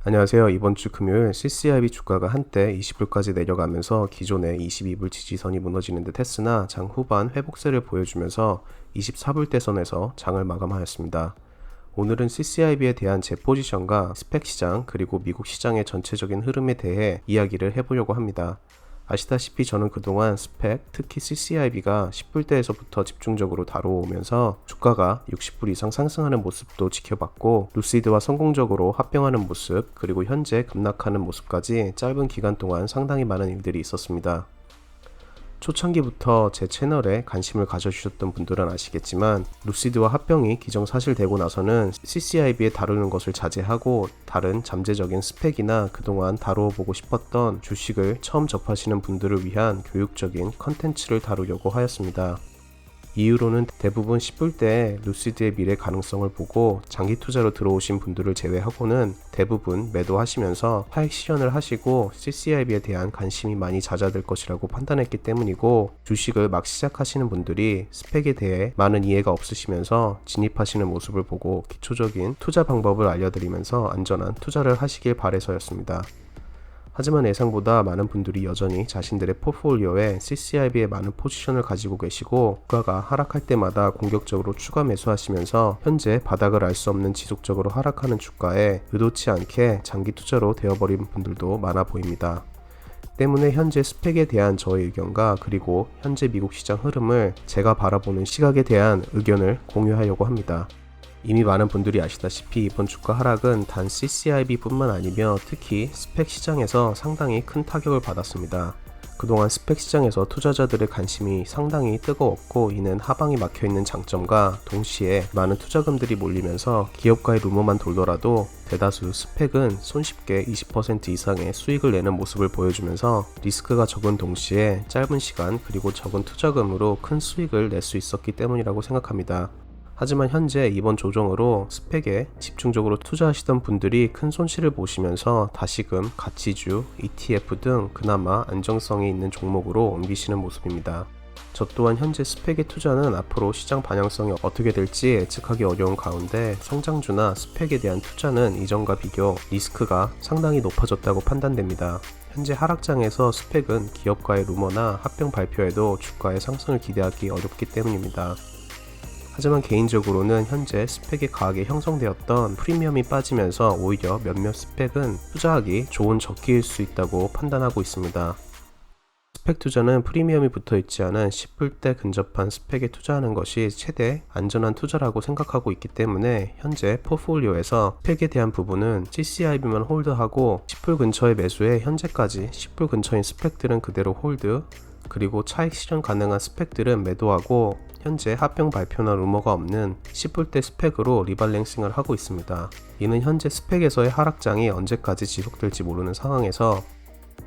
안녕하세요. 이번 주 금요일 CCIB 주가가 한때 20불까지 내려가면서 기존의 22불 지지선이 무너지는 듯 했으나 장 후반 회복세를 보여주면서 24불대선에서 장을 마감하였습니다. 오늘은 CCIB에 대한 제 포지션과 스펙 시장 그리고 미국 시장의 전체적인 흐름에 대해 이야기를 해보려고 합니다. 아시다시피 저는 그동안 스펙, 특히 CCIB가 10불대에서부터 집중적으로 다뤄오면서 주가가 60불 이상 상승하는 모습도 지켜봤고 루시드와 성공적으로 합병하는 모습 그리고 현재 급락하는 모습까지 짧은 기간 동안 상당히 많은 일들이 있었습니다. 초창기부터 제 채널에 관심을 가져주셨던 분들은 아시겠지만 루시드와 합병이 기정사실되고 나서는 CCIB에 다루는 것을 자제하고 다른 잠재적인 스펙이나 그동안 다루어 보고 싶었던 주식을 처음 접하시는 분들을 위한 교육적인 컨텐츠를 다루려고 하였습니다. 이후로는 대부분 10불대에 루시드의 미래 가능성을 보고 장기 투자로 들어오신 분들을 제외하고는 대부분 매도하시면서 차익 실현을 하시고 CCIB에 대한 관심이 많이 잦아들 것이라고 판단했기 때문이고, 주식을 막 시작하시는 분들이 스펙에 대해 많은 이해가 없으시면서 진입하시는 모습을 보고 기초적인 투자 방법을 알려드리면서 안전한 투자를 하시길 바래서였습니다. 하지만 예상보다 많은 분들이 여전히 자신들의 포트폴리오에 CCIB에 많은 포지션을 가지고 계시고 주가가 하락할 때마다 공격적으로 추가 매수하시면서 현재 바닥을 알 수 없는 지속적으로 하락하는 주가에 의도치 않게 장기 투자로 되어버린 분들도 많아 보입니다. 때문에 현재 스펙에 대한 저의 의견과 그리고 현재 미국 시장 흐름을 제가 바라보는 시각에 대한 의견을 공유하려고 합니다. 이미 많은 분들이 아시다시피 이번 주가 하락은 단 CCIB 뿐만 아니며 특히 스펙 시장에서 상당히 큰 타격을 받았습니다. 그동안 스펙 시장에서 투자자들의 관심이 상당히 뜨거웠고, 이는 하방이 막혀있는 장점과 동시에 많은 투자금들이 몰리면서 기업가의 루머만 돌더라도 대다수 스펙은 손쉽게 20% 이상의 수익을 내는 모습을 보여주면서 리스크가 적은 동시에 짧은 시간 그리고 적은 투자금으로 큰 수익을 낼 수 있었기 때문이라고 생각합니다. 하지만 현재 이번 조정으로 스펙에 집중적으로 투자하시던 분들이 큰 손실을 보시면서 다시금 가치주, ETF 등 그나마 안정성이 있는 종목으로 옮기시는 모습입니다. 저 또한 현재 스펙의 투자는 앞으로 시장 반영성이 어떻게 될지 예측하기 어려운 가운데 성장주나 스펙에 대한 투자는 이전과 비교 리스크가 상당히 높아졌다고 판단됩니다. 현재 하락장에서 스펙은 기업가의 루머나 합병 발표에도 주가의 상승을 기대하기 어렵기 때문입니다. 하지만 개인적으로는 현재 스펙이 강하게 형성되었던 프리미엄이 빠지면서 오히려 몇몇 스펙은 투자하기 좋은 적기일 수 있다고 판단하고 있습니다. 스펙 투자는 프리미엄이 붙어있지 않은 10불대 근접한 스펙에 투자하는 것이 최대 안전한 투자라고 생각하고 있기 때문에 현재 포트폴리오에서 스펙에 대한 부분은 CCIB만 홀드하고 10불 근처의 매수에 현재까지 10불 근처인 스펙들은 그대로 홀드, 그리고 차익 실현 가능한 스펙들은 매도하고 현재 합병 발표나 루머가 없는 10불대 스펙으로 리밸런싱을 하고 있습니다. 이는 현재 스펙에서의 하락장이 언제까지 지속될지 모르는 상황에서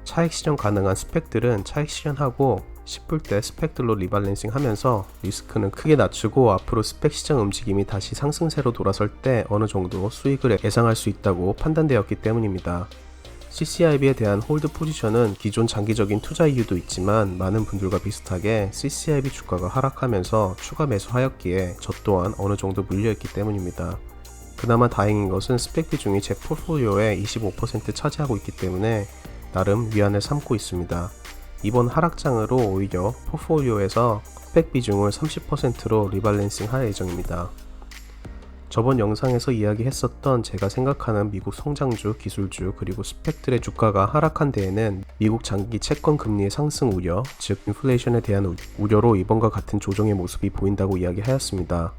차익 실현 가능한 스펙들은 차익 실현하고 10불대 스펙들로 리밸런싱 하면서 리스크는 크게 낮추고 앞으로 스펙 시장 움직임이 다시 상승세로 돌아설 때 어느 정도 수익을 예상할 수 있다고 판단되었기 때문입니다. CCIB에 대한 홀드 포지션은 기존 장기적인 투자 이유도 있지만 많은 분들과 비슷하게 CCIB 주가가 하락하면서 추가 매수하였기에 저 또한 어느 정도 물려있기 때문입니다. 그나마 다행인 것은 스펙 비중이 제 포트폴리오의 25% 차지하고 있기 때문에 나름 위안을 삼고 있습니다. 이번 하락장으로 오히려 포트폴리오에서 스펙 비중을 30%로 리밸런싱 할 예정입니다. 저번 영상에서 이야기했었던 제가 생각하는 미국 성장주, 기술주, 그리고 스펙들의 주가가 하락한 데에는 미국 장기 채권 금리의 상승 우려, 즉 인플레이션에 대한 우려로 이번과 같은 조정의 모습이 보인다고 이야기하였습니다.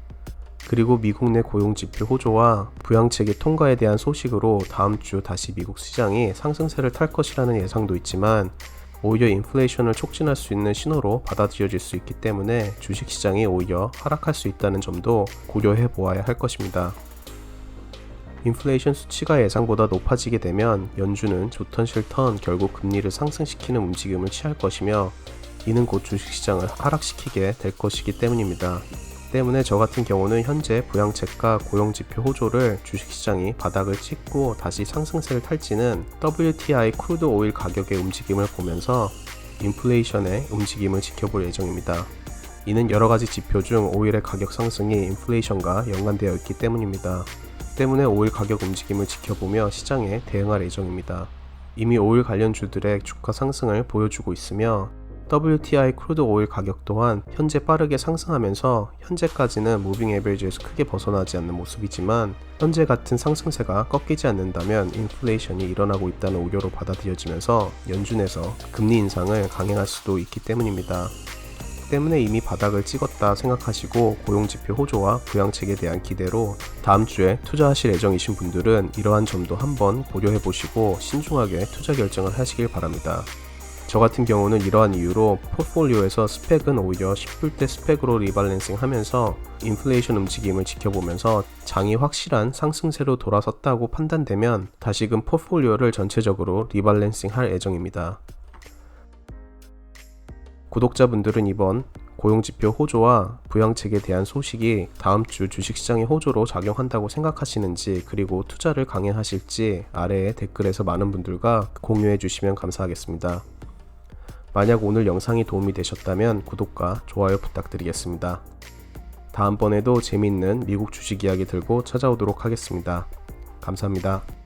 그리고 미국 내 고용지표 호조와 부양책의 통과에 대한 소식으로 다음 주 다시 미국 시장이 상승세를 탈 것이라는 예상도 있지만 오히려 인플레이션을 촉진할 수 있는 신호로 받아들여질 수 있기 때문에 주식시장이 오히려 하락할 수 있다는 점도 고려해 보아야 할 것입니다. 인플레이션 수치가 예상보다 높아지게 되면 연준은 좋던 싫던 결국 금리를 상승시키는 움직임을 취할 것이며 이는 곧 주식시장을 하락시키게 될 것이기 때문입니다. 때문에 저 같은 경우는 현재 부양책과 고용지표 호조를 주식시장이 바닥을 찍고 다시 상승세를 탈지는 WTI 크루드 오일 가격의 움직임을 보면서 인플레이션의 움직임을 지켜볼 예정입니다. 이는 여러가지 지표 중 오일의 가격 상승이 인플레이션과 연관되어 있기 때문입니다. 때문에 오일 가격 움직임을 지켜보며 시장에 대응할 예정입니다. 이미 오일 관련주들의 주가 상승을 보여주고 있으며 WTI 크루드 오일 가격 또한 현재 빠르게 상승하면서 현재까지는 무빙 에버리지에서 크게 벗어나지 않는 모습이지만 현재 같은 상승세가 꺾이지 않는다면 인플레이션이 일어나고 있다는 우려로 받아들여지면서 연준에서 금리 인상을 강행할 수도 있기 때문입니다. 때문에 이미 바닥을 찍었다 생각하시고 고용지표 호조와 부양책에 대한 기대로 다음 주에 투자하실 예정이신 분들은 이러한 점도 한번 고려해보시고 신중하게 투자 결정을 하시길 바랍니다. 저 같은 경우는 이러한 이유로 포트폴리오에서 스펙은 오히려 10불대 스펙으로 리밸런싱 하면서 인플레이션 움직임을 지켜보면서 장이 확실한 상승세로 돌아섰다고 판단되면 다시금 포트폴리오를 전체적으로 리밸런싱 할 예정입니다. 구독자분들은 이번 고용지표 호조와 부양책에 대한 소식이 다음 주 주식시장의 호조로 작용한다고 생각하시는지 그리고 투자를 강행하실지 아래에 댓글에서 많은 분들과 공유해 주시면 감사하겠습니다. 만약 오늘 영상이 도움이 되셨다면 구독과 좋아요 부탁드리겠습니다. 다음번에도 재미있는 미국 주식 이야기 들고 찾아오도록 하겠습니다. 감사합니다.